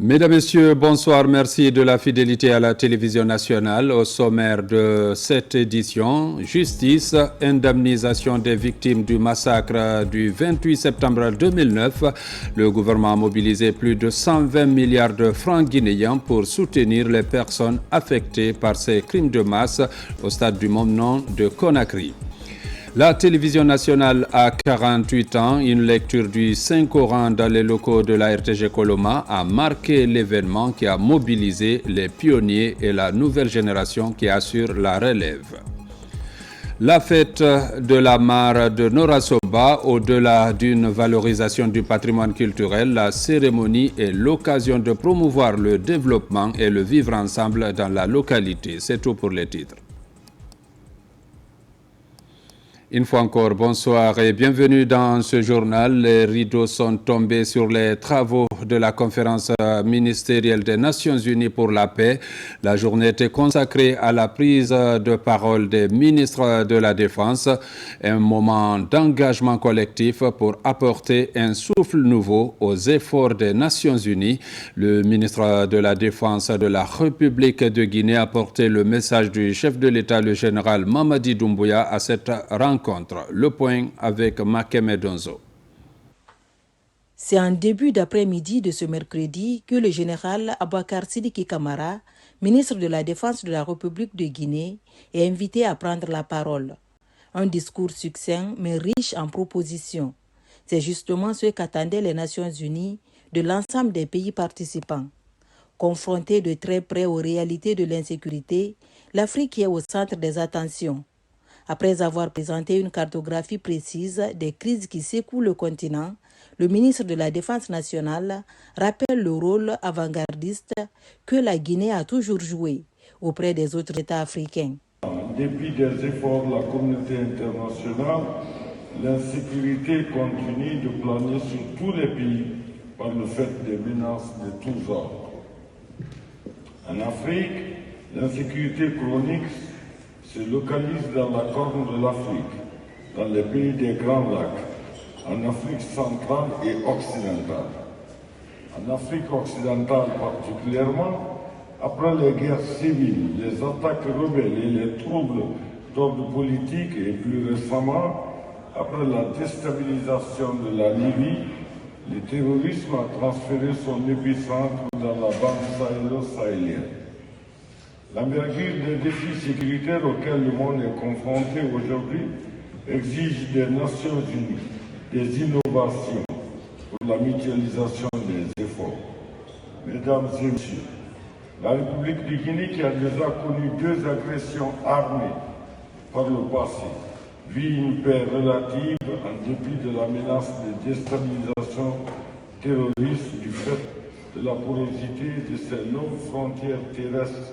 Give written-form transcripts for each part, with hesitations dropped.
Mesdames, Messieurs, bonsoir. Merci de la fidélité à la télévision nationale. Au sommaire de cette édition, justice, indemnisation des victimes du massacre du 28 septembre 2009. Le gouvernement a mobilisé plus de 120 milliards de francs guinéens pour soutenir les personnes affectées par ces crimes de masse au stade du même nom de Conakry. La télévision nationale a 48 ans. Une lecture du Saint-Coran dans les locaux de la RTG Coloma a marqué l'événement qui a mobilisé les pionniers et la nouvelle génération qui assure la relève. La fête de la mare de Norasoba, au-delà d'une valorisation du patrimoine culturel, la cérémonie est l'occasion de promouvoir le développement et le vivre ensemble dans la localité. C'est tout pour les titres. Une fois encore, bonsoir et bienvenue dans ce journal. Les rideaux sont tombés sur les travaux de la conférence ministérielle des Nations Unies pour la paix. La journée était consacrée à la prise de parole des ministres de la Défense, un moment d'engagement collectif pour apporter un souffle nouveau aux efforts des Nations Unies. Le ministre de la Défense de la République de Guinée a porté le message du chef de l'État, le général Mamadi Doumbouya, à cette rencontre. Le point avec Makeme Donzo. C'est en début d'après-midi de ce mercredi que le général Aboubacar Sidiki Camara, ministre de la Défense de la République de Guinée, est invité à prendre la parole. Un discours succinct mais riche en propositions. C'est justement ce qu'attendaient les Nations Unies de l'ensemble des pays participants. Confrontée de très près aux réalités de l'insécurité, l'Afrique est au centre des attentions. Après avoir présenté une cartographie précise des crises qui secouent le continent, le ministre de la Défense nationale rappelle le rôle avant-gardiste que la Guinée a toujours joué auprès des autres États africains. En dépit des efforts de la communauté internationale, l'insécurité continue de planer sur tous les pays par le fait des menaces de tous ordres. En Afrique, l'insécurité chronique se localise dans la corne de l'Afrique, dans les pays des Grands Lacs, en Afrique centrale et occidentale. En Afrique occidentale particulièrement, après les guerres civiles, les attaques rebelles et les troubles d'ordre politique et plus récemment, après la déstabilisation de la Libye, le terrorisme a transféré son épicentre dans la bande sahélo-sahélienne. L'envergure des défis sécuritaires auxquels le monde est confronté aujourd'hui exige des Nations Unies des innovations pour la mutualisation des efforts. Mesdames et Messieurs, la République de Guinée, qui a déjà connu 2 agressions armées par le passé, vit une paix relative en dépit de la menace de déstabilisation terroriste du fait de la porosité de ses longues frontières terrestres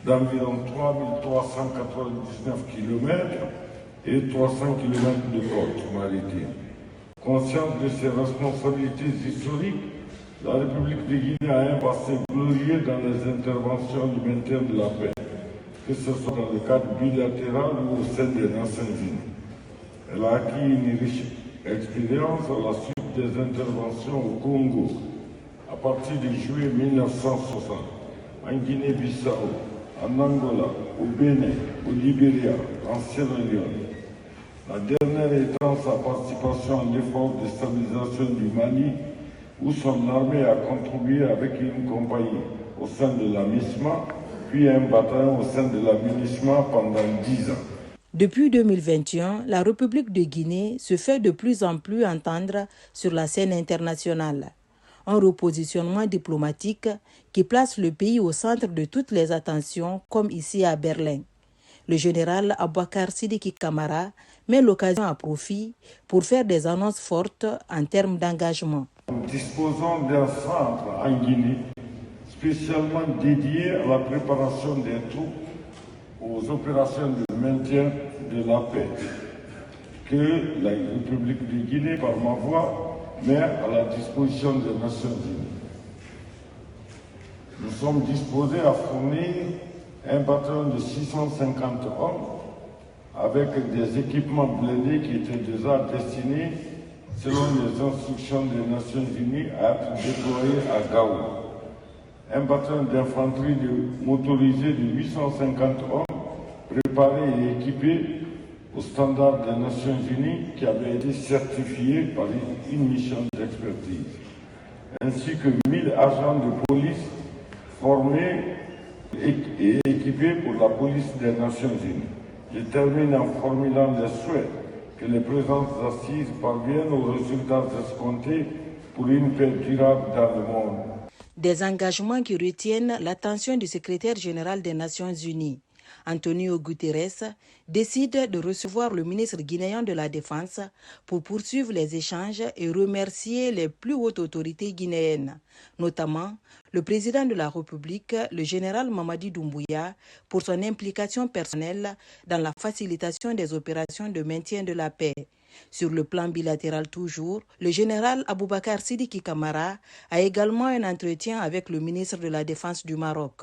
d'environ 3399 km et 300 km de côte maritime. Consciente de ses responsabilités historiques, la République de Guinée a un passé glorieux dans les interventions du maintien de la paix, que ce soit dans le cadre bilatéral ou au sein des Nations Unies. Elle a acquis une riche expérience à la suite des interventions au Congo, à partir de juillet 1960, en Guinée-Bissau, en Angola, au Bénin, au Libéria, en Sierra Leone. La dernière étant sa participation à l'effort de stabilisation du Mali, où son armée a contribué avec une compagnie au sein de la MISMA, puis un bataillon au sein de la MINUSMA pendant 10 ans. Depuis 2021, la République de Guinée se fait de plus en plus entendre sur la scène internationale. Un repositionnement diplomatique qui place le pays au centre de toutes les attentions, comme ici à Berlin. Le général Aboubacar Sidiki Camara met l'occasion à profit pour faire des annonces fortes en termes d'engagement. Nous disposons d'un centre en Guinée spécialement dédié à la préparation des troupes aux opérations de maintien de la paix que la République de Guinée, par ma voix, met à la disposition des Nations Unies. Nous sommes disposés à fournir un bataillon de 650 hommes avec des équipements blindés qui étaient déjà destinés, selon les instructions des Nations Unies, à être déployés à Gao. un bataillon d'infanterie motorisé de 850 hommes, préparé et équipé aux standards des Nations Unies qui avait été certifié par une mission d'expertise, ainsi que 1000 agents de police formés et équipés pour la police des Nations Unies. Je termine en formulant le souhait que les présentes assises parviennent aux résultats escomptés pour une paix durable dans le monde. Des engagements qui retiennent l'attention du secrétaire général des Nations Unies. Antonio Guterres décide de recevoir le ministre guinéen de la Défense pour poursuivre les échanges et remercier les plus hautes autorités guinéennes, notamment le président de la République, le général Mamadi Doumbouya, pour son implication personnelle dans la facilitation des opérations de maintien de la paix. Sur le plan bilatéral toujours, le général Aboubacar Sidiki Kamara a également un entretien avec le ministre de la Défense du Maroc.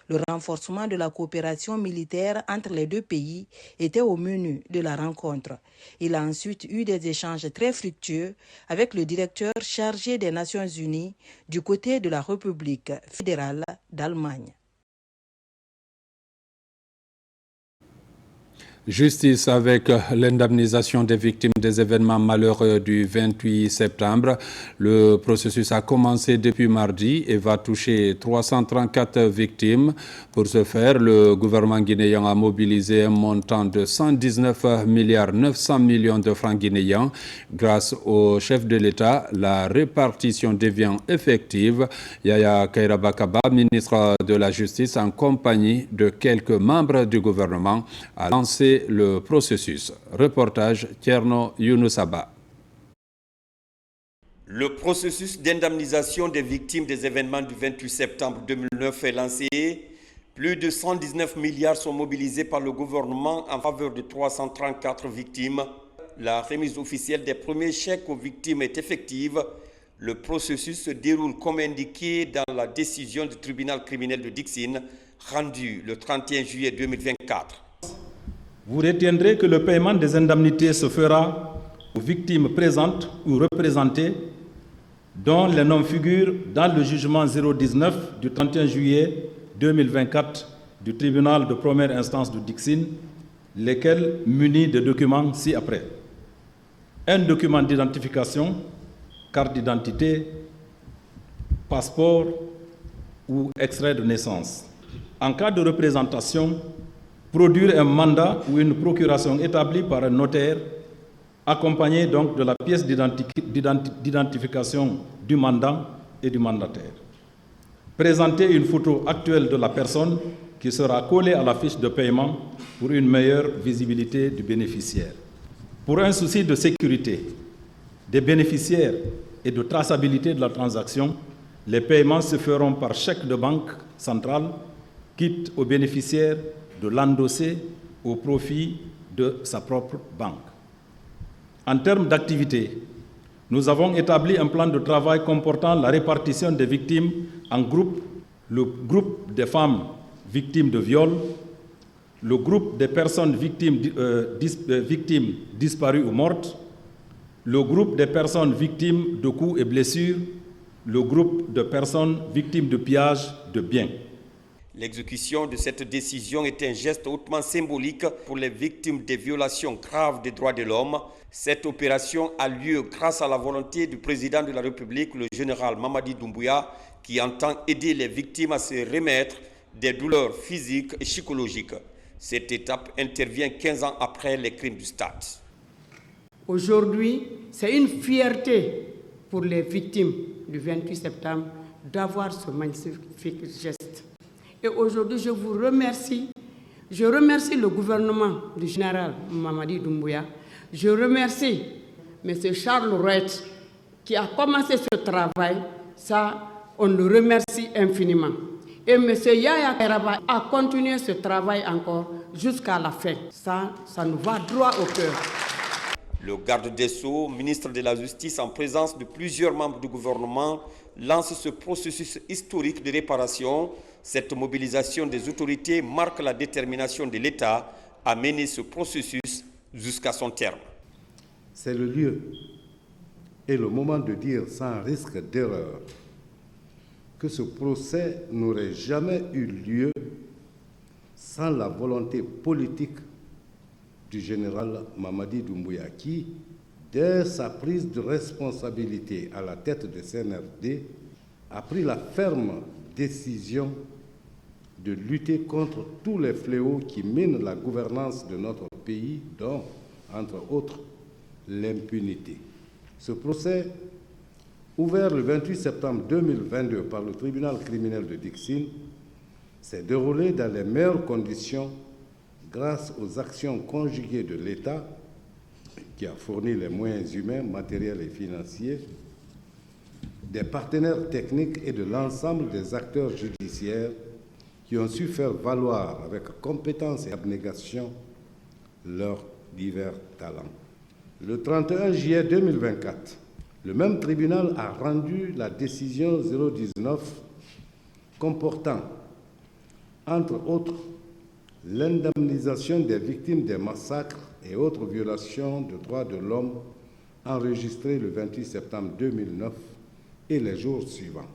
Le renforcement de la coopération militaire entre les deux pays était au menu de la rencontre. Il a ensuite eu des échanges très fructueux avec le directeur chargé des Nations Unies du côté de la République fédérale d'Allemagne. Justice avec l'indemnisation des victimes des événements malheureux du 28 septembre. Le processus a commencé depuis mardi et va toucher 334 victimes. Pour ce faire, le gouvernement guinéen a mobilisé un montant de 119 milliards 900 millions de francs guinéens. Grâce au chef de l'État, la répartition devient effective. Yaya Kairabakaba, ministre de la Justice, en compagnie de quelques membres du gouvernement, a lancé le processus. Reportage Tierno Younoussaba. Le processus d'indemnisation des victimes des événements du 28 septembre 2009 est lancé. Plus de 119 milliards sont mobilisés par le gouvernement en faveur de 334 victimes. La remise officielle des premiers chèques aux victimes est effective. Le processus se déroule comme indiqué dans la décision du tribunal criminel de Dixine rendue le 31 juillet 2024. Vous retiendrez que le paiement des indemnités se fera aux victimes présentes ou représentées dont les noms figurent dans le jugement 019 du 31 juillet 2024 du tribunal de première instance de Dixine, lesquels munis de documents ci-après. Un document d'identification, carte d'identité, passeport ou extrait de naissance. En cas de représentation, produire un mandat ou une procuration établie par un notaire, accompagné donc de la pièce d'identification du mandant et du mandataire. Présenter une photo actuelle de la personne qui sera collée à la fiche de paiement pour une meilleure visibilité du bénéficiaire. Pour un souci de sécurité des bénéficiaires et de traçabilité de la transaction, les paiements se feront par chèque de banque centrale, quitte aux bénéficiaires de l'endosser au profit de sa propre banque. En termes d'activité, nous avons établi un plan de travail comportant la répartition des victimes en groupes, le groupe des femmes victimes de viol, le groupe des personnes victimes disparues ou mortes, le groupe des personnes victimes de coups et blessures, le groupe de personnes victimes de pillage de biens. L'exécution de cette décision est un geste hautement symbolique pour les victimes des violations graves des droits de l'homme. Cette opération a lieu grâce à la volonté du président de la République, le général Mamadi Doumbouya, qui entend aider les victimes à se remettre des douleurs physiques et psychologiques. Cette étape intervient 15 ans après les crimes du Stade. Aujourd'hui, c'est une fierté pour les victimes du 28 septembre d'avoir ce magnifique geste. Et aujourd'hui, je vous remercie. Je remercie le gouvernement du général Mamadi Doumbouya. Je remercie M. Charles Rouet qui a commencé ce travail. Ça, on le remercie infiniment. Et M. Yaya Kairaba a continué ce travail encore jusqu'à la fin. Ça nous va droit au cœur. Le garde des Sceaux, ministre de la Justice, en présence de plusieurs membres du gouvernement, lance ce processus historique de réparation. Cette mobilisation des autorités marque la détermination de l'État à mener ce processus jusqu'à son terme. C'est le lieu et le moment de dire sans risque d'erreur que ce procès n'aurait jamais eu lieu sans la volonté politique du général Mamadi Doumbouya qui, dès sa prise de responsabilité à la tête de CNRD, a pris la ferme décision de lutter contre tous les fléaux qui minent la gouvernance de notre pays, dont, entre autres, l'impunité. Ce procès, ouvert le 28 septembre 2022 par le tribunal criminel de Dixine, s'est déroulé dans les meilleures conditions grâce aux actions conjuguées de l'État, qui a fourni les moyens humains, matériels et financiers, des partenaires techniques et de l'ensemble des acteurs judiciaires qui ont su faire valoir avec compétence et abnégation leurs divers talents. Le 31 juillet 2024, le même tribunal a rendu la décision 019 comportant, entre autres, l'indemnisation des victimes des massacres et autres violations de droits de l'homme enregistrées le 28 septembre 2009 et les jours suivants.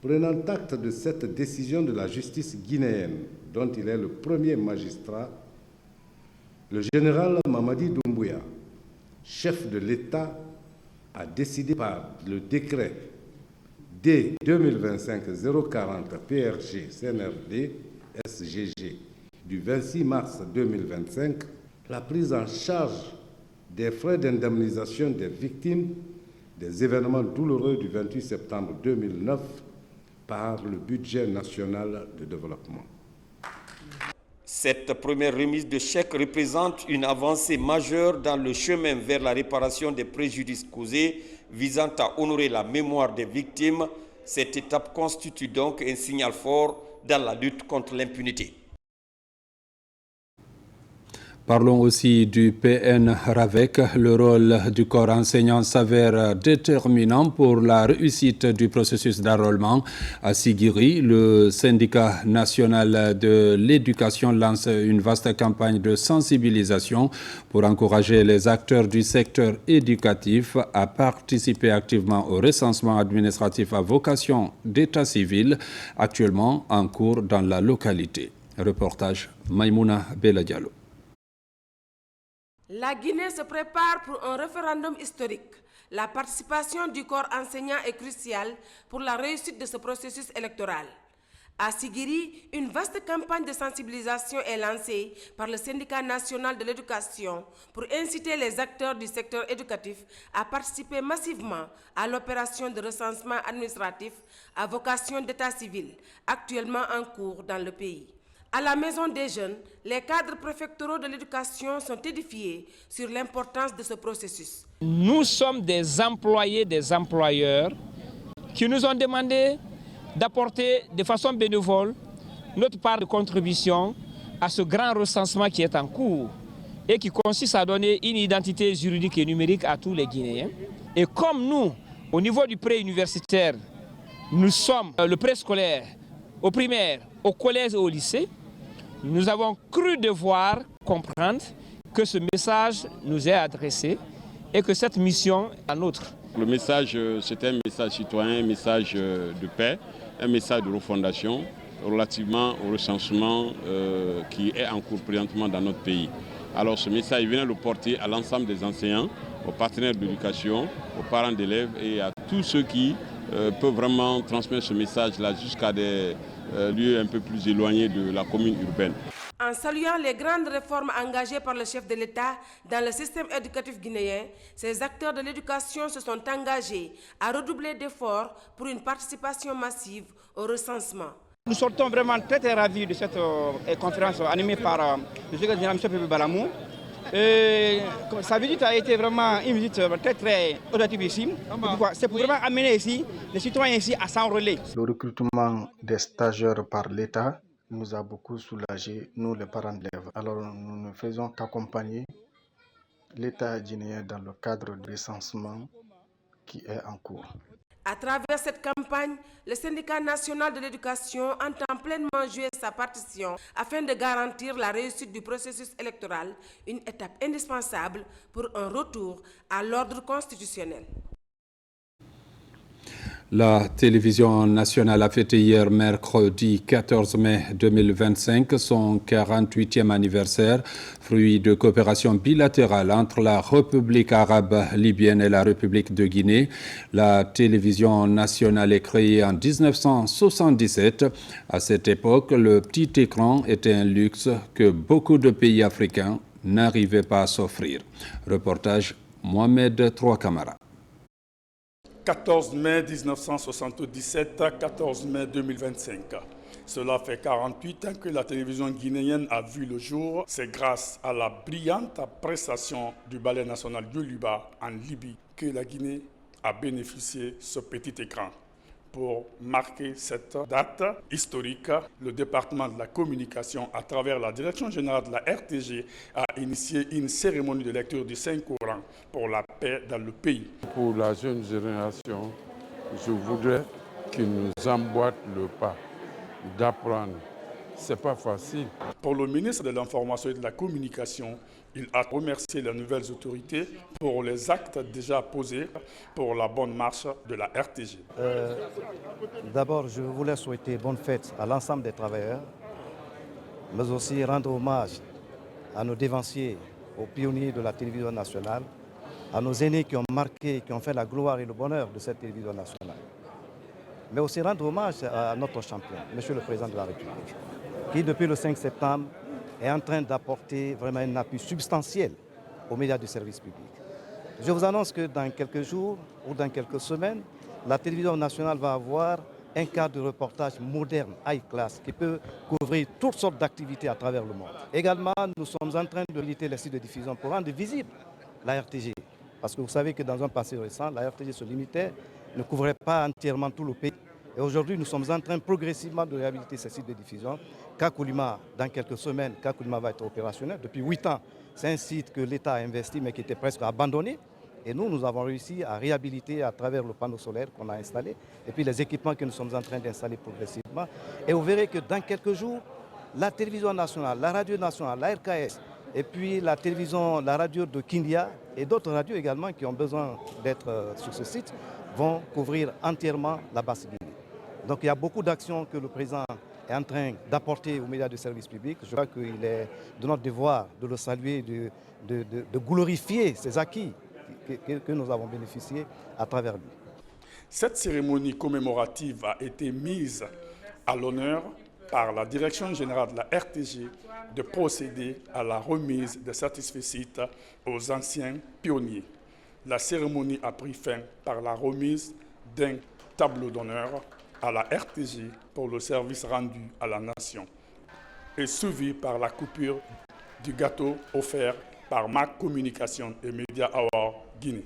Prenant acte de cette décision de la justice guinéenne, dont il est le premier magistrat, le général Mamadi Doumbouya, chef de l'État, a décidé par le décret D 2025-040 PRG CNRD SGG du 26 mars 2025 la prise en charge des frais d'indemnisation des victimes des événements douloureux du 28 septembre 2009 par le budget national de développement. Cette première remise de chèques représente une avancée majeure dans le chemin vers la réparation des préjudices causés visant à honorer la mémoire des victimes. Cette étape constitue donc un signal fort dans la lutte contre l'impunité. Parlons aussi du PN-RAVEC. Le rôle du corps enseignant s'avère déterminant pour la réussite du processus d'enrôlement. À Sigiri, le syndicat national de l'éducation lance une vaste campagne de sensibilisation pour encourager les acteurs du secteur éducatif à participer activement au recensement administratif à vocation d'état civil, actuellement en cours dans la localité. Reportage Maïmouna Bella-Diallo. La Guinée se prépare pour un référendum historique. La participation du corps enseignant est cruciale pour la réussite de ce processus électoral. À Sigiri, une vaste campagne de sensibilisation est lancée par le syndicat national de l'éducation pour inciter les acteurs du secteur éducatif à participer massivement à l'opération de recensement administratif à vocation d'état civil, actuellement en cours dans le pays. À la Maison des Jeunes, les cadres préfectoraux de l'éducation sont édifiés sur l'importance de ce processus. Nous sommes des employés, des employeurs qui nous ont demandé d'apporter de façon bénévole notre part de contribution à ce grand recensement qui est en cours et qui consiste à donner une identité juridique et numérique à tous les Guinéens. Et comme nous, au niveau du pré-universitaire, nous sommes le préscolaire, au primaire, au collège et au lycée, nous avons cru devoir comprendre que ce message nous est adressé et que cette mission est la nôtre. Le message, c'est un message citoyen, un message de paix, un message de refondation relativement au recensement qui est en cours présentement dans notre pays. Alors ce message, il vient le porter à l'ensemble des enseignants, aux partenaires d'éducation, aux parents d'élèves et à tous ceux qui peuvent vraiment transmettre ce message-là jusqu'à des lieux un peu plus éloignés de la commune urbaine. En saluant les grandes réformes engagées par le chef de l'État dans le système éducatif guinéen, ces acteurs de l'éducation se sont engagés à redoubler d'efforts pour une participation massive au recensement. Nous sortons vraiment très ravis de cette conférence animée par le secrétaire général M. Pepe Balamou. Sa visite a été vraiment une visite très objectivissime. C'est pour vraiment amener ici les citoyens ici à s'enrôler. Le recrutement des stagiaires par l'État nous a beaucoup soulagés, nous les parents d'élèves. Alors nous ne faisons qu'accompagner l'État guinéen dans le cadre du recensement qui est en cours. À travers cette campagne, le syndicat national de l'éducation entend pleinement jouer sa partition afin de garantir la réussite du processus électoral, une étape indispensable pour un retour à l'ordre constitutionnel. La télévision nationale a fêté hier mercredi 14 mai 2025 son 48e anniversaire, fruit de coopération bilatérale entre la République arabe libyenne et la République de Guinée. La télévision nationale est créée en 1977. À cette époque, le petit écran était un luxe que beaucoup de pays africains n'arrivaient pas à s'offrir. Reportage Mohamed Trouakamara. 14 mai 1977, 14 mai 2025. Cela fait 48 ans que la télévision guinéenne a vu le jour. C'est grâce à la brillante prestation du Ballet national Yoluba en Libye que la Guinée a bénéficié de ce petit écran. Pour marquer cette date historique, le département de la communication, à travers la direction générale de la RTG, a initié une cérémonie de lecture du Saint-Coran pour la paix dans le pays. Pour la jeune génération, je voudrais qu'ils nous emboîtent le pas d'apprendre. Ce n'est pas facile. Pour le ministre de l'Information et de la Communication, il a remercié les nouvelles autorités pour les actes déjà posés pour la bonne marche de la RTG. D'abord, je voulais souhaiter bonne fête à l'ensemble des travailleurs, mais aussi rendre hommage à nos dévanciers, aux pionniers de la télévision nationale, à nos aînés qui ont marqué, qui ont fait la gloire et le bonheur de cette télévision nationale. Mais aussi rendre hommage à notre champion, Monsieur le Président de la République, qui depuis le 5 septembre est en train d'apporter vraiment un appui substantiel aux médias du service public. Je vous annonce que dans quelques jours ou dans quelques semaines, la télévision nationale va avoir un cadre de reportage moderne, high class, qui peut couvrir toutes sortes d'activités à travers le monde. Également, nous sommes en train de limiter les sites de diffusion pour rendre visible la RTG. Parce que vous savez que dans un passé récent, la RTG se limitait, ne couvrait pas entièrement tout le pays. Et aujourd'hui, nous sommes en train progressivement de réhabiliter ces sites de diffusion. Kakoulima, dans quelques semaines, Kakoulima va être opérationnel. Depuis 8 ans, c'est un site que l'État a investi mais qui était presque abandonné. Et nous avons réussi à réhabiliter à travers le panneau solaire qu'on a installé et puis les équipements que nous sommes en train d'installer progressivement. Et vous verrez que dans quelques jours, la télévision nationale, la radio nationale, la RKS et puis la télévision, la radio de Kindia et d'autres radios également qui ont besoin d'être sur ce site vont couvrir entièrement la Basse-Guinée. Donc il y a beaucoup d'actions que le président est en train d'apporter aux médias de service public. Je crois qu'il est de notre devoir de le saluer, de glorifier ces acquis que nous avons bénéficiés à travers lui. Cette cérémonie commémorative a été mise à l'honneur par la Direction générale de la RTG de procéder à la remise de satisfecit aux anciens pionniers. La cérémonie a pris fin par la remise d'un tableau d'honneur à la RTG pour le service rendu à la nation et suivi par la coupure du gâteau offert par Mac Communication et Media Award Guinée.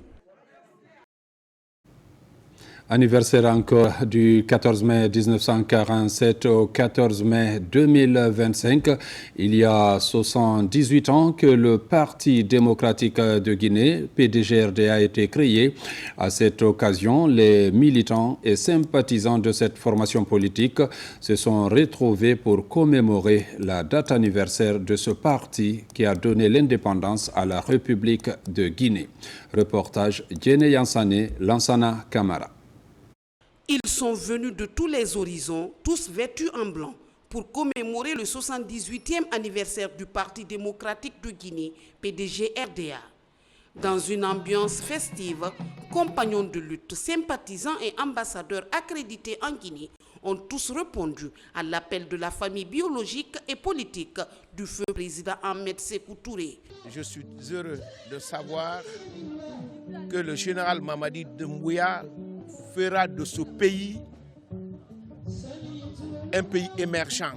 Anniversaire encore du 14 mai 1947 au 14 mai 2025. Il y a 78 ans que le Parti démocratique de Guinée, PDG-RDA, a été créé. À cette occasion, les militants et sympathisants de cette formation politique se sont retrouvés pour commémorer la date anniversaire de ce parti qui a donné l'indépendance à la République de Guinée. Reportage Djene Yansane, Lansana Camara. Ils sont venus de tous les horizons, tous vêtus en blanc, pour commémorer le 78e anniversaire du Parti démocratique de Guinée, PDG-RDA. Dans une ambiance festive, compagnons de lutte, sympathisants et ambassadeurs accrédités en Guinée ont tous répondu à l'appel de la famille biologique et politique du feu président Ahmed Sékou Touré. Je suis heureux de savoir que le général Mamadi Doumbouya fera de ce pays un pays émergent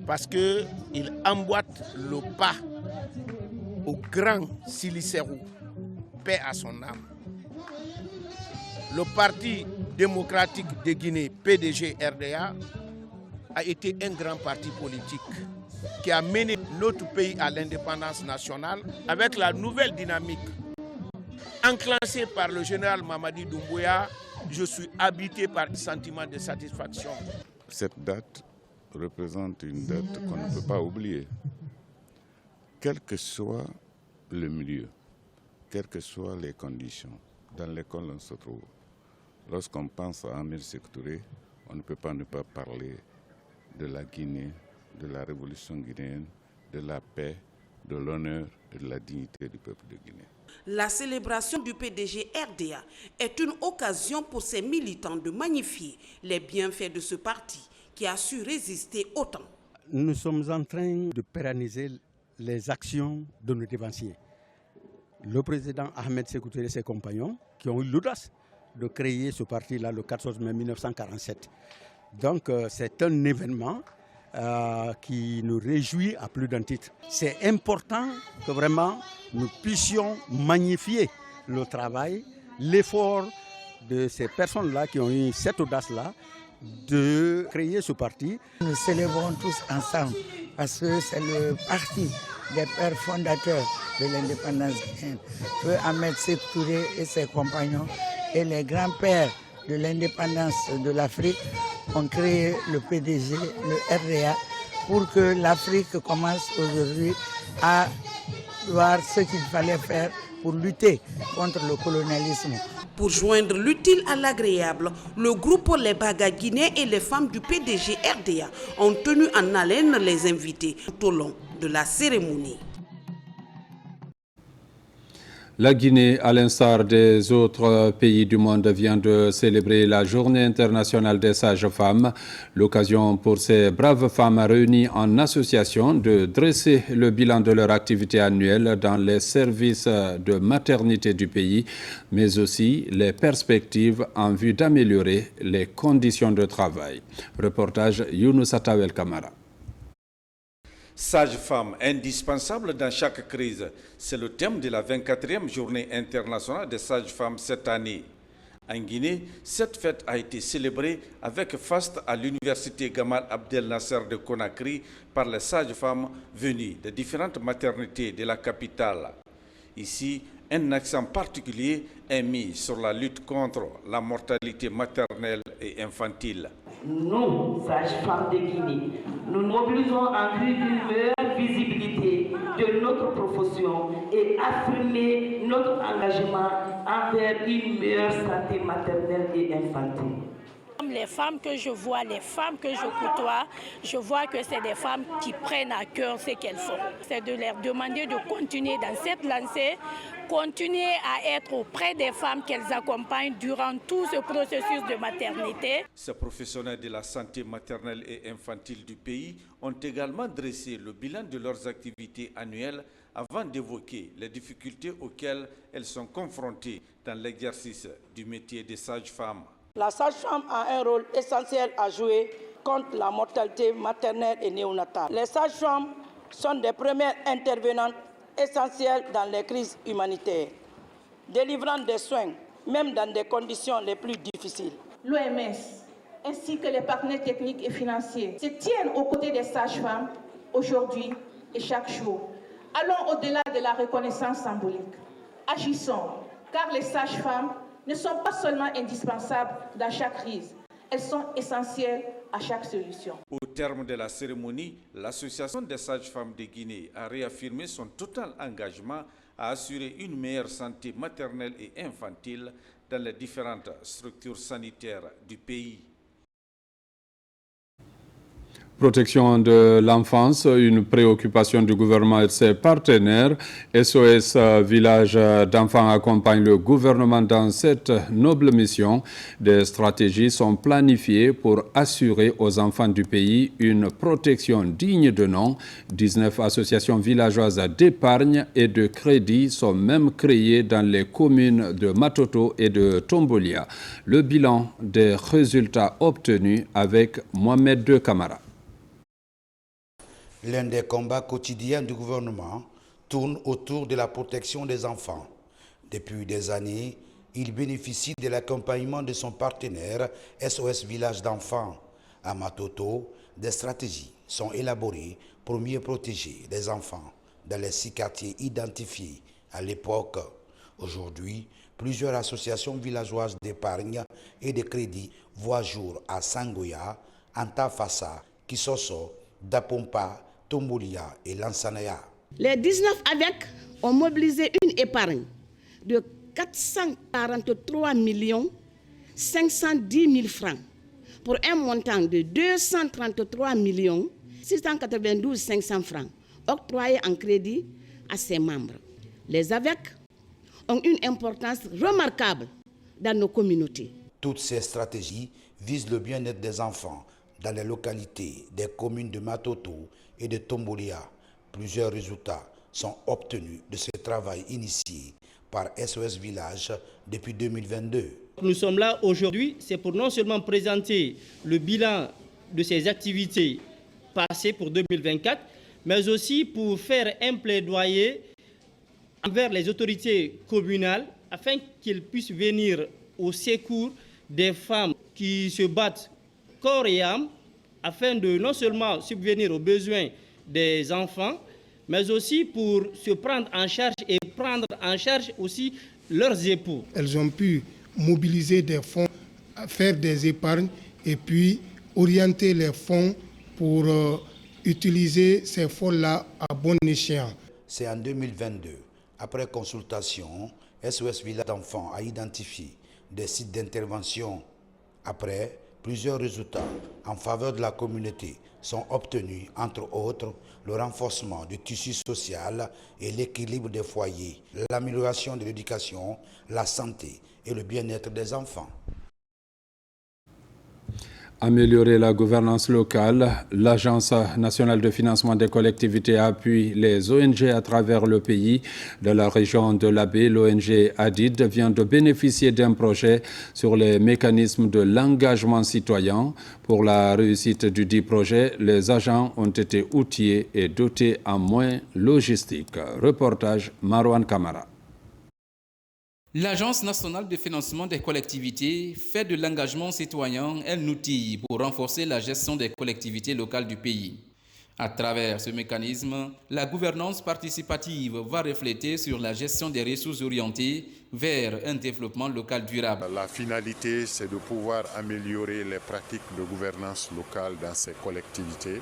parce qu'il emboîte le pas au grand Sili Serrou, paix à son âme. Le Parti démocratique de Guinée, PDG-RDA, a été un grand parti politique qui a mené notre pays à l'indépendance nationale avec la nouvelle dynamique enclenchée par le général Mamadi Doumbouya. Je suis habité par un sentiment de satisfaction. Cette date représente une date qu'on ne peut pas oublier. Quel que soit le milieu, quelles que soient les conditions dans lesquelles on se trouve, Lorsqu'on pense à Ahmed Sékou Touré, on ne peut pas ne pas parler de la Guinée, de la révolution guinéenne, de la paix, de l'honneur et de la dignité du peuple de Guinée. La célébration du PDG RDA est une occasion pour ses militants de magnifier les bienfaits de ce parti qui a su résister au temps. Nous sommes en train de pérenniser les actions de nos dévanciers. Le président Ahmed Sékou Touré et ses compagnons qui ont eu l'audace de créer ce parti-là le 14 mai 1947. Donc c'est un événement qui nous réjouit à plus d'un titre. C'est important que vraiment nous puissions magnifier le travail, l'effort de ces personnes-là qui ont eu cette audace-là de créer ce parti. Nous célébrons tous ensemble parce que c'est le parti des pères fondateurs de l'indépendance guinéenne. Feu Ahmed Sékou Touré et ses compagnons et les grands-pères de l'indépendance de l'Afrique ont créé le PDG, le RDA, pour que l'Afrique commence aujourd'hui à voir ce qu'il fallait faire pour lutter contre le colonialisme. Pour joindre l'utile à l'agréable, le groupe Les Baga Guinéens et les femmes du PDG RDA ont tenu en haleine les invités tout au long de la cérémonie. La Guinée, à l'instar des autres pays du monde, vient de célébrer la Journée internationale des sages-femmes. L'occasion pour ces braves femmes réunies en association de dresser le bilan de leur activité annuelle dans les services de maternité du pays, mais aussi les perspectives en vue d'améliorer les conditions de travail. Reportage Younous Atawel Kamara. Sage-femme indispensable dans chaque crise, c'est le thème de la 24e journée internationale des sages-femmes cette année. En Guinée, cette fête a été célébrée avec faste à l'université Gamal Abdel Nasser de Conakry par les sages-femmes venues de différentes maternités de la capitale. Ici, un accent particulier est mis sur la lutte contre la mortalité maternelle et infantile. Nous, sages-femmes de Guinée, nous mobilisons en vue d'une meilleure visibilité de notre profession et affirmer notre engagement envers une meilleure santé maternelle et infantile. Les femmes que je vois, les femmes que je côtoie, je vois que c'est des femmes qui prennent à cœur ce qu'elles font. C'est de leur demander de continuer dans cette lancée, continuer à être auprès des femmes qu'elles accompagnent durant tout ce processus de maternité. Ces professionnels de la santé maternelle et infantile du pays ont également dressé le bilan de leurs activités annuelles avant d'évoquer les difficultés auxquelles elles sont confrontées dans l'exercice du métier de sage-femme. La sage-femme a un rôle essentiel à jouer contre la mortalité maternelle et néonatale. Les sages-femmes sont des premières intervenantes essentielles dans les crises humanitaires, délivrant des soins, même dans des conditions les plus difficiles. L'OMS ainsi que les partenaires techniques et financiers se tiennent aux côtés des sages-femmes aujourd'hui et chaque jour. Allons au-delà de la reconnaissance symbolique. Agissons, car les sages-femmes ne sont pas seulement indispensables dans chaque crise, elles sont essentielles à chaque solution. Au terme de la cérémonie, l'Association des sages-femmes de Guinée a réaffirmé son total engagement à assurer une meilleure santé maternelle et infantile dans les différentes structures sanitaires du pays. Protection de l'enfance, une préoccupation du gouvernement et de ses partenaires. SOS Village d'enfants accompagne le gouvernement dans cette noble mission. Des stratégies sont planifiées pour assurer aux enfants du pays une protection digne de nom. 19 associations villageoises d'épargne et de crédit sont même créées dans les communes de Matoto et de Tombolia. Le bilan des résultats obtenus avec Mohamed De Camara. L'un des combats quotidiens du gouvernement tourne autour de la protection des enfants. Depuis des années, il bénéficie de l'accompagnement de son partenaire SOS Village d'enfants. À Matoto, des stratégies sont élaborées pour mieux protéger les enfants dans les 6 quartiers identifiés à l'époque. Aujourd'hui, plusieurs associations villageoises d'épargne et de crédit voient jour à Sangoya, Antafassa, Kisoso, Dapompa, Tombolia et Lansanaya. Les 19 avec ont mobilisé une épargne de 443 510 000 francs pour un montant de 233 692 500 francs octroyés en crédit à ses membres. Les AVEC ont une importance remarquable dans nos communautés. Toutes ces stratégies visent le bien-être des enfants dans les localités des communes de Matoto et de Tombolia. Plusieurs résultats sont obtenus de ce travail initié par SOS Village depuis 2022. Nous sommes là aujourd'hui, c'est pour non seulement présenter le bilan de ces activités passées pour 2024, mais aussi pour faire un plaidoyer envers les autorités communales afin qu'ils puissent venir au secours des femmes qui se battent corps et âme afin de non seulement subvenir aux besoins des enfants, mais aussi pour se prendre en charge et prendre en charge aussi leurs époux. Elles ont pu mobiliser des fonds, faire des épargnes et puis orienter les fonds pour utiliser ces fonds-là à bon escient. C'est en 2022, après consultation, SOS Village d'enfants a identifié des sites d'intervention. Après, plusieurs résultats en faveur de la communauté sont obtenus, entre autres, le renforcement du tissu social et l'équilibre des foyers, l'amélioration de l'éducation, la santé et le bien-être des enfants. Améliorer la gouvernance locale, l'Agence nationale de financement des collectivités appuie les ONG à travers le pays. De la région de l'Abbé, l'ONG ADID vient de bénéficier d'un projet sur les mécanismes de l'engagement citoyen. Pour la réussite du dit projet, les agents ont été outillés et dotés en moyens logistiques. Reportage Marwan Kamara. L'Agence nationale de financement des collectivités fait de l'engagement citoyen un outil pour renforcer la gestion des collectivités locales du pays. À travers ce mécanisme, la gouvernance participative va refléter sur la gestion des ressources orientées vers un développement local durable. La finalité, c'est de pouvoir améliorer les pratiques de gouvernance locale dans ces collectivités,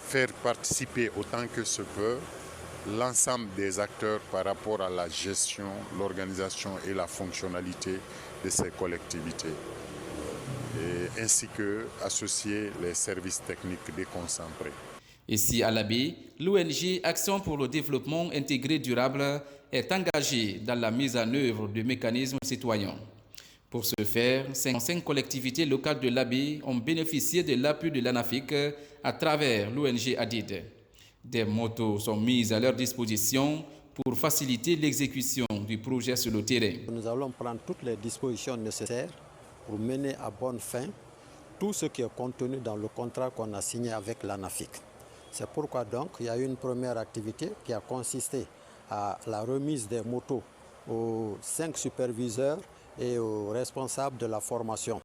faire participer autant que se peut l'ensemble des acteurs par rapport à la gestion, l'organisation et la fonctionnalité de ces collectivités, et ainsi que associer les services techniques déconcentrés. Ici à l'Abbé, l'ONG Action pour le développement intégré durable est engagée dans la mise en œuvre de mécanismes citoyens. Pour ce faire, 55 collectivités locales de l'Abbé ont bénéficié de l'appui de l'ANAFIC à travers l'ONG ADID. Des motos sont mises à leur disposition pour faciliter l'exécution du projet sur le terrain. Nous allons prendre toutes les dispositions nécessaires pour mener à bonne fin tout ce qui est contenu dans le contrat qu'on a signé avec l'ANAFIC. C'est pourquoi donc il y a eu une première activité qui a consisté à la remise des motos aux 5 superviseurs et aux responsables de la formation.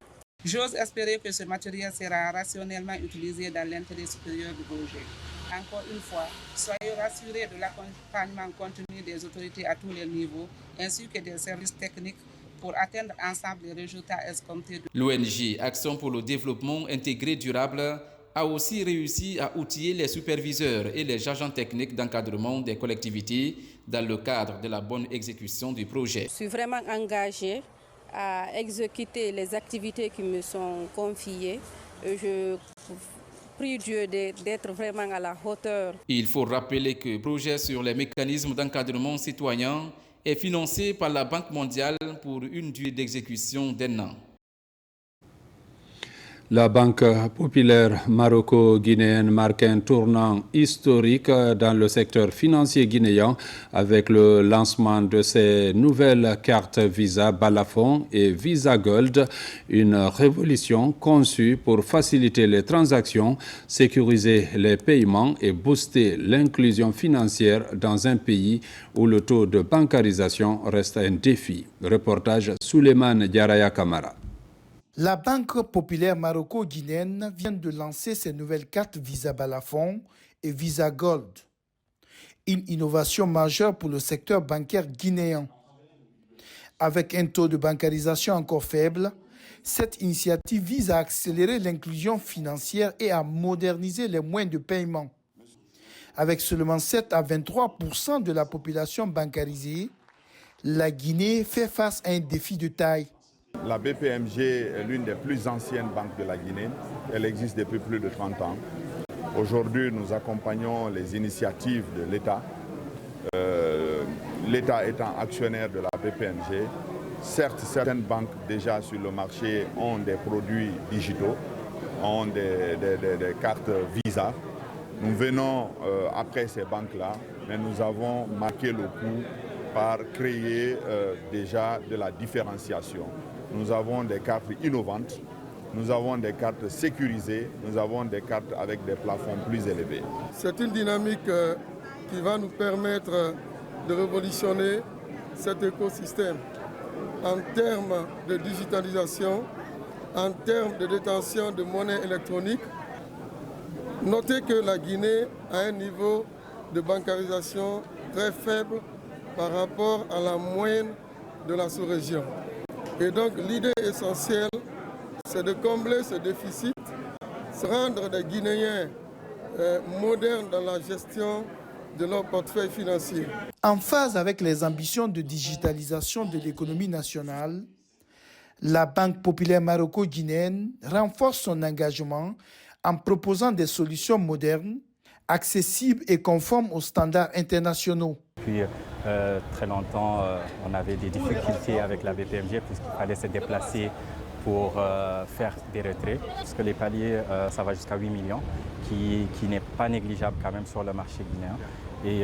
J'ose espérer que ce matériel sera rationnellement utilisé dans l'intérêt supérieur du projet. Encore une fois, soyez rassurés de l'accompagnement continu des autorités à tous les niveaux, ainsi que des services techniques pour atteindre ensemble les résultats escomptés. L'ONG Action pour le développement intégré durable a aussi réussi à outiller les superviseurs et les agents techniques d'encadrement des collectivités dans le cadre de la bonne exécution du projet. Je suis vraiment engagée à exécuter les activités qui me sont confiées. Je prie Dieu d'être vraiment à la hauteur. Il faut rappeler que le projet sur les mécanismes d'encadrement citoyen est financé par la Banque mondiale pour une durée d'exécution d'1 an. La Banque populaire maroco-guinéenne marque un tournant historique dans le secteur financier guinéen avec le lancement de ses nouvelles cartes Visa Balafon et Visa Gold, une révolution conçue pour faciliter les transactions, sécuriser les paiements et booster l'inclusion financière dans un pays où le taux de bancarisation reste un défi. Reportage Souleymane Diaraya Kamara. La Banque populaire maroco-guinéenne vient de lancer ses nouvelles cartes Visa Balafon et Visa Gold. Une innovation majeure pour le secteur bancaire guinéen. Avec un taux de bancarisation encore faible, cette initiative vise à accélérer l'inclusion financière et à moderniser les moyens de paiement. Avec seulement 7 à 23% de la population bancarisée, la Guinée fait face à un défi de taille. La BPMG est l'une des plus anciennes banques de la Guinée. Elle existe depuis plus de 30 ans. Aujourd'hui, nous accompagnons les initiatives de l'État. L'État étant actionnaire de la BPMG. Certes, certaines banques déjà sur le marché ont des produits digitaux, ont des cartes Visa. Nous venons après ces banques-là, mais nous avons marqué le coup par créer déjà de la différenciation. Nous avons des cartes innovantes, nous avons des cartes sécurisées, nous avons des cartes avec des plafonds plus élevés. C'est une dynamique qui va nous permettre de révolutionner cet écosystème en termes de digitalisation, en termes de détention de monnaie électronique. Notez que la Guinée a un niveau de bancarisation très faible par rapport à la moyenne de la sous-région. Et donc l'idée essentielle, c'est de combler ce déficit, se rendre des Guinéens modernes dans la gestion de leur portefeuille financier. En phase avec les ambitions de digitalisation de l'économie nationale, la Banque populaire maroco-guinéenne renforce son engagement en proposant des solutions modernes, accessibles et conformes aux standards internationaux. Depuis très longtemps, on avait des difficultés avec la BPMG puisqu'il fallait se déplacer pour faire des retraits. Parce que les paliers, ça va jusqu'à 8 millions, qui n'est pas négligeable quand même sur le marché guinéen. Et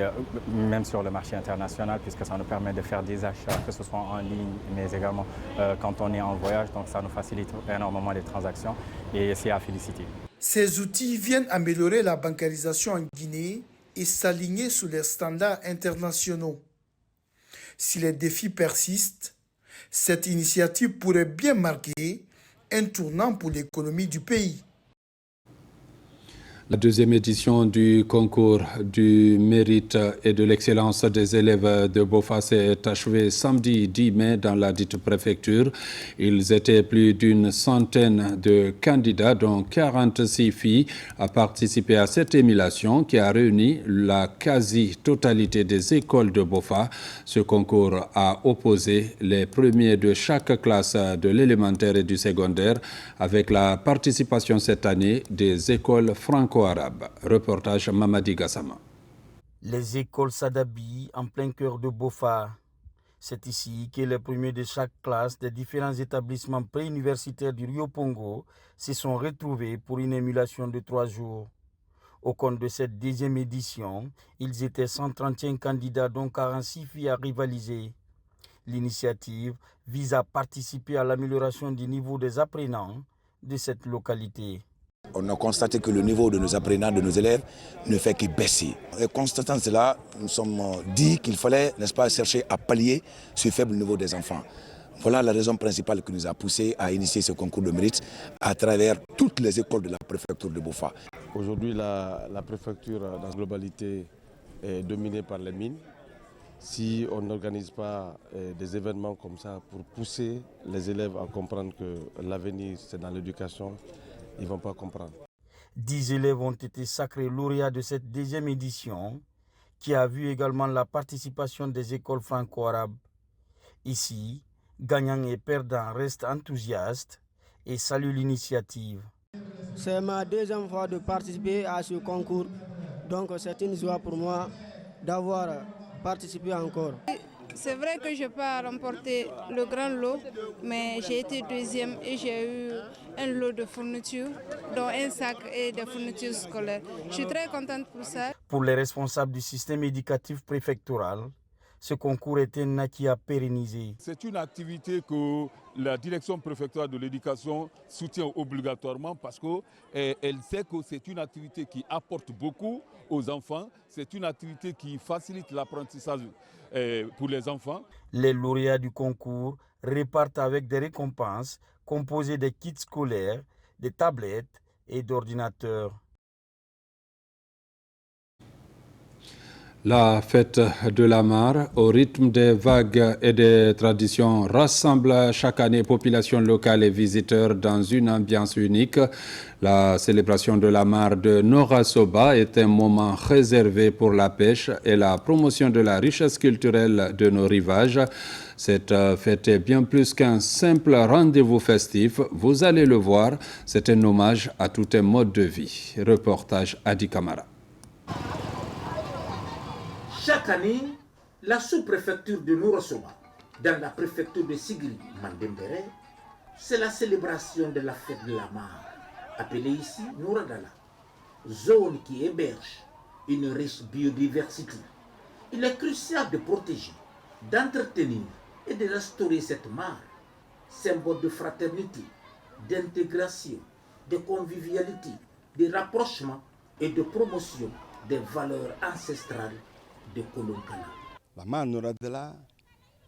même sur le marché international, puisque ça nous permet de faire des achats, que ce soit en ligne, mais également quand on est en voyage. Donc ça nous facilite énormément les transactions et c'est à féliciter. Ces outils viennent améliorer la bancarisation en Guinée et s'aligner sur les standards internationaux. Si les défis persistent, cette initiative pourrait bien marquer un tournant pour l'économie du pays. La deuxième édition du concours du mérite et de l'excellence des élèves de Bofa s'est achevée samedi 10 mai dans la dite préfecture. Ils étaient plus d'une centaine de candidats, dont 46 filles, à participer à cette émulation qui a réuni la quasi-totalité des écoles de Bofa. Ce concours a opposé les premiers de chaque classe de l'élémentaire et du secondaire, avec la participation cette année des écoles franco-arabes. Reportage Mamadi Gassama. Les écoles s'adhabillent en plein cœur de Bofa. C'est ici que les premiers de chaque classe des différents établissements préuniversitaires du Rio Pongo se sont retrouvés pour une émulation de 3 jours. Au cours de cette deuxième édition, ils étaient 131 candidats dont 46 filles à rivaliser. L'initiative vise à participer à l'amélioration du niveau des apprenants de cette localité. On a constaté que le niveau de nos apprenants, de nos élèves, ne fait que baisser. Et constatant cela, nous sommes dit qu'il fallait, n'est-ce pas, chercher à pallier ce faible niveau des enfants. Voilà la raison principale qui nous a poussé à initier ce concours de mérite à travers toutes les écoles de la préfecture de Bofa. Aujourd'hui, la préfecture dans sa globalité est dominée par les mines. Si on n'organise pas des événements comme ça pour pousser les élèves à comprendre que l'avenir c'est dans l'éducation, ils ne vont pas comprendre. 10 élèves ont été sacrés lauréats de cette deuxième édition qui a vu également la participation des écoles franco-arabes. Ici, gagnants et perdants restent enthousiastes et saluent l'initiative. C'est ma deuxième fois de participer à ce concours, donc c'est une joie pour moi d'avoir participé encore. C'est vrai que je n'ai pas remporté le grand lot, mais j'ai été deuxième et j'ai eu un lot de fournitures, dont un sac et des fournitures scolaires. Je suis très contente pour ça. Pour les responsables du système éducatif préfectoral, ce concours est un acquis à pérenniser. C'est une activité que la direction préfectorale de l'éducation soutient obligatoirement parce qu'elle sait que c'est une activité qui apporte beaucoup aux enfants, c'est une activité qui facilite l'apprentissage pour les enfants. Les lauréats du concours repartent avec des récompenses composées de kits scolaires, de tablettes et d'ordinateurs. La fête de la mare, au rythme des vagues et des traditions, rassemble chaque année population locale et visiteurs dans une ambiance unique. La célébration de la mare de Nora-Soba est un moment réservé pour la pêche et la promotion de la richesse culturelle de nos rivages. Cette fête est bien plus qu'un simple rendez-vous festif. Vous allez le voir, c'est un hommage à tout un mode de vie. Reportage Adi Kamara. Chaque année, la sous-préfecture de Nora-Soba, dans la préfecture de Sigiri, Mandembere, c'est la célébration de la fête de la mare, appelée ici Nouradala, zone qui héberge une riche biodiversité. Il est crucial de protéger, d'entretenir et de restaurer cette mare, symbole de fraternité, d'intégration, de convivialité, de rapprochement et de promotion des valeurs ancestrales de Kolonkala. La mare Nouradala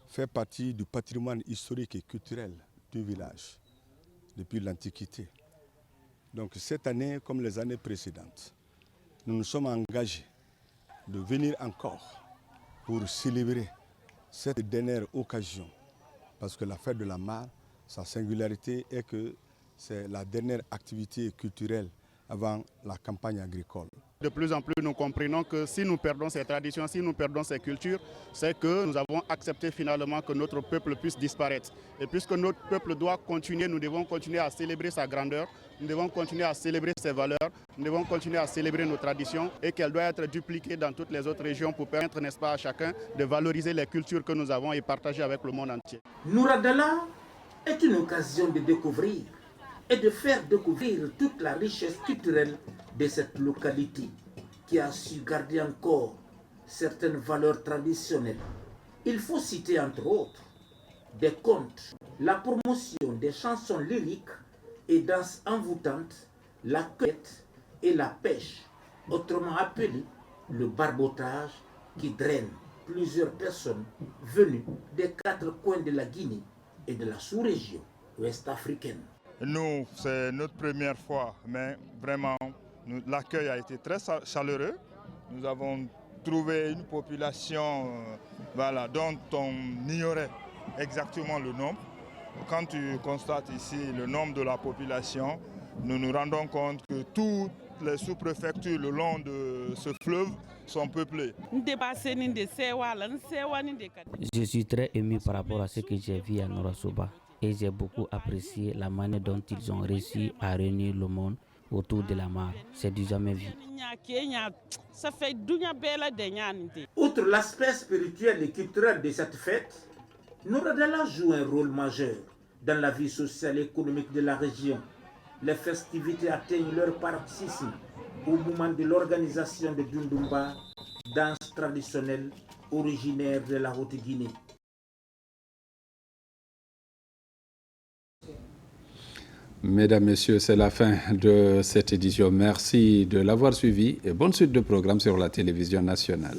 fait partie du patrimoine historique et culturel du village depuis l'Antiquité. Donc cette année, comme les années précédentes, nous nous sommes engagés de venir encore pour célébrer cette dernière occasion. Parce que la fête de la mare, sa singularité est que c'est la dernière activité culturelle avant la campagne agricole. De plus en plus, nous comprenons que si nous perdons ces traditions, si nous perdons ces cultures, c'est que nous avons accepté finalement que notre peuple puisse disparaître. Et puisque notre peuple doit continuer, nous devons continuer à célébrer sa grandeur, nous devons continuer à célébrer ses valeurs, nous devons continuer à célébrer nos traditions et qu'elles doivent être dupliquées dans toutes les autres régions pour permettre, n'est-ce pas, à chacun de valoriser les cultures que nous avons et partager avec le monde entier. Nouradala est une occasion de découvrir et de faire découvrir toute la richesse culturelle de cette localité qui a su garder encore certaines valeurs traditionnelles. Il faut citer entre autres des contes, la promotion des chansons lyriques et danses envoûtantes, la cueillette et la pêche, autrement appelé le barbotage, qui draine plusieurs personnes venues des 4 coins de la Guinée et de la sous-région ouest-africaine. Nous, c'est notre première fois, mais vraiment, l'accueil a été très chaleureux. Nous avons trouvé une population dont on ignorait exactement le nombre. Quand tu constates ici le nombre de la population, nous nous rendons compte que toutes les sous-préfectures le long de ce fleuve sont peuplées. Je suis très ému par rapport à ce que j'ai vu à Nora-Soba et j'ai beaucoup apprécié la manière dont ils ont réussi à réunir le monde autour de la mare. C'est du jamais vu. Outre l'aspect spirituel et culturel de cette fête, Nouradala joue un rôle majeur dans la vie sociale et économique de la région. Les festivités atteignent leur paroxysme au moment de l'organisation de Dundumba, danse traditionnelle originaire de la Haute-Guinée. Mesdames, Messieurs, c'est la fin de cette édition. Merci de l'avoir suivi et bonne suite de programmes sur la télévision nationale.